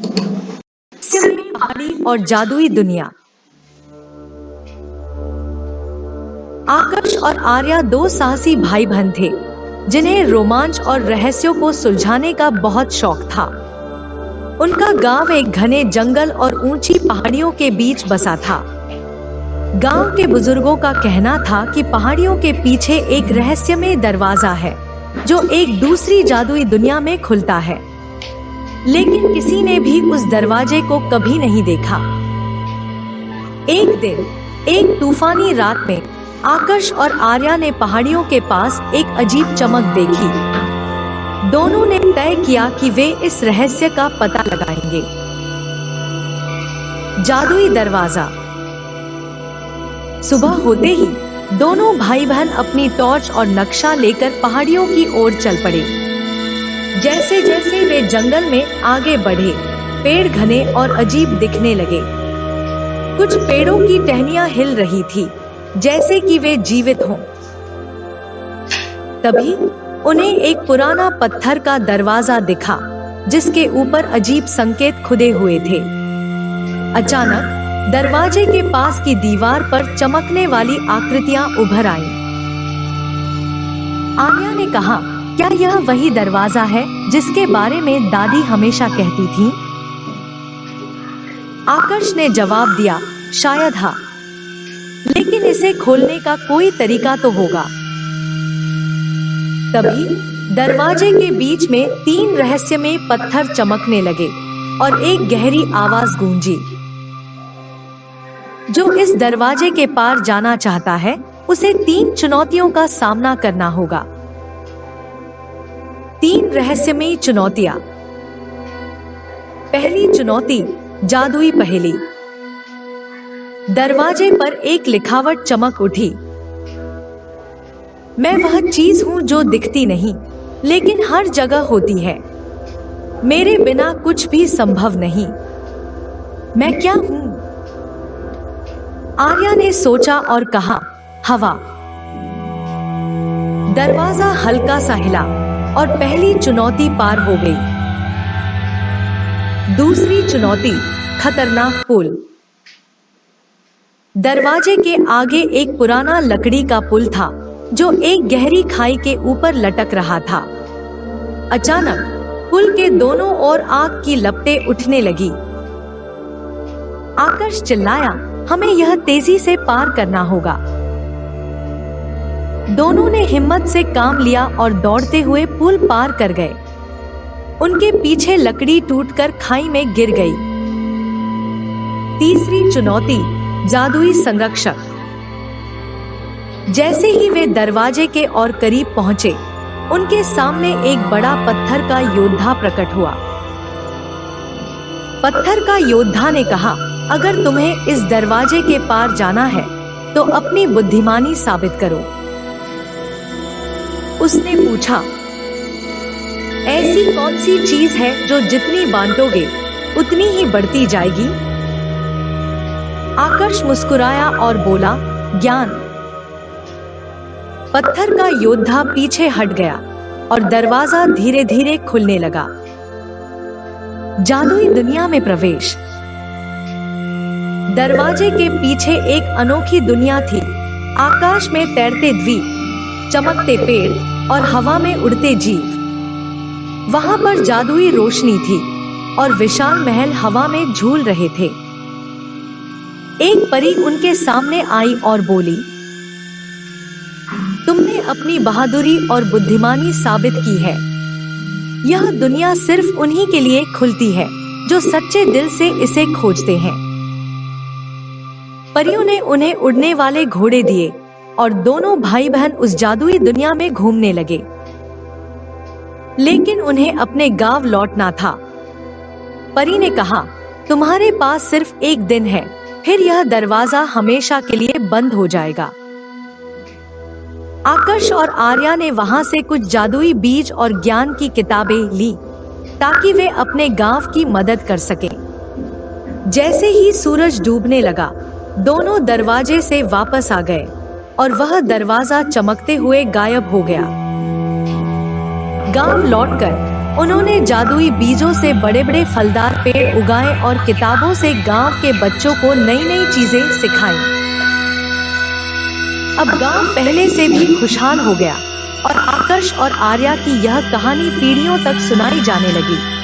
पहाड़ी और जादुई दुनिया। आकर्ष और आर्या दो साहसी भाई बहन थे जिन्हें रोमांच और रहस्यों को सुलझाने का बहुत शौक था। उनका गांव एक घने जंगल और ऊंची पहाड़ियों के बीच बसा था। गांव के बुजुर्गों का कहना था कि पहाड़ियों के पीछे एक रहस्यमय दरवाजा है जो एक दूसरी जादुई दुनिया में खुलता है, लेकिन किसी ने भी उस दरवाजे को कभी नहीं देखा। एक दिन एक तूफानी रात में आकर्ष और आर्या ने पहाड़ियों के पास एक अजीब चमक देखी। दोनों ने तय किया कि वे इस रहस्य का पता लगाएंगे। जादुई दरवाजा। सुबह होते ही दोनों भाई बहन अपनी टॉर्च और नक्शा लेकर पहाड़ियों की ओर चल पड़े। जैसे जैसे वे जंगल में आगे बढ़े, पेड़ घने और अजीब दिखने लगे। कुछ पेड़ों की टहनियां हिल रही थी, जैसे कि वे जीवित हों। तभी उन्हें एक पुराना पत्थर का दरवाजा दिखा, जिसके ऊपर अजीब संकेत खुदे हुए थे। अचानक दरवाजे के पास की दीवार पर चमकने वाली आकृतियां उभर आईं। आर्या ने कहा, क्या यह वही दरवाजा है जिसके बारे में दादी हमेशा कहती थी? आकर्ष ने जवाब दिया, शायद हाँ, लेकिन इसे खोलने का कोई तरीका तो होगा। तभी दरवाजे के बीच में 3 रहस्यमय पत्थर चमकने लगे और एक गहरी आवाज गूंजी। जो इस दरवाजे के पार जाना चाहता है, उसे 3 चुनौतियों का सामना करना होगा। 3 रहस्यमयी चुनौतियां। पहली चुनौती, जादुई पहेली। दरवाजे पर एक लिखावट चमक उठी। मैं वह चीज हूं जो दिखती नहीं, लेकिन हर जगह होती है। मेरे बिना कुछ भी संभव नहीं। मैं क्या हूं? आर्या ने सोचा और कहा, हवा। दरवाजा हल्का सा हिला और पहली चुनौती पार हो गई। दूसरी चुनौती, खतरनाक पुल। दरवाजे के आगे एक पुराना लकड़ी का पुल था जो एक गहरी खाई के ऊपर लटक रहा था। अचानक पुल के दोनों ओर आग की लपटें उठने लगी। आकर्ष चिल्लाया, हमें यह तेजी से पार करना होगा। दोनों ने हिम्मत से काम लिया और दौड़ते हुए पुल पार कर गए। उनके पीछे लकड़ी टूटकर खाई में गिर गई। तीसरी चुनौती, जादुई संरक्षक। जैसे ही वे दरवाजे के और करीब पहुंचे, उनके सामने एक बड़ा पत्थर का योद्धा प्रकट हुआ। पत्थर का योद्धा ने कहा, अगर तुम्हें इस दरवाजे के पार जाना है तो अपनी बुद्धिमानी साबित करो। उसने पूछा, ऐसी कौन सी चीज है जो जितनी बांटोगे उतनी ही बढ़ती जाएगी? आकर्ष मुस्कुराया और बोला, ज्ञान। पत्थर का योद्धा पीछे हट गया और दरवाजा धीरे धीरे खुलने लगा। जादुई दुनिया में प्रवेश। दरवाजे के पीछे एक अनोखी दुनिया थी। आकाश में तैरते द्वीप, चमकते पेड़ और हवा में उड़ते जीव। वहां पर जादुई रोशनी थी और विशाल महल हवा में झूल रहे थे। एक परी उनके सामने आई और बोली, तुमने अपनी बहादुरी और बुद्धिमानी साबित की है। यह दुनिया सिर्फ उन्हीं के लिए खुलती है जो सच्चे दिल से इसे खोजते हैं। परियों ने उन्हें उड़ने वाले घोड़े दिए और दोनों भाई बहन उस जादुई दुनिया में घूमने लगे। लेकिन उन्हें अपने गांव लौटना था। परी ने कहा, तुम्हारे पास सिर्फ एक दिन है, फिर यह दरवाजा हमेशा के लिए बंद हो जाएगा। आकर्ष और आर्या ने वहां से कुछ जादुई बीज और ज्ञान की किताबें ली ताकि वे अपने गांव की मदद कर सकें। जैसे ही सूरज डूबने लगा, दोनों दरवाजे से वापस आ गए और वह दरवाजा चमकते हुए गायब हो गया। गांव लौटकर उन्होंने जादुई बीजों से बड़े बड़े फलदार पेड़ उगाए और किताबों से गांव के बच्चों को नई नई चीजें सिखाई। अब गांव पहले से भी खुशहाल हो गया और आकर्ष और आर्या की यह कहानी पीढ़ियों तक सुनाई जाने लगी।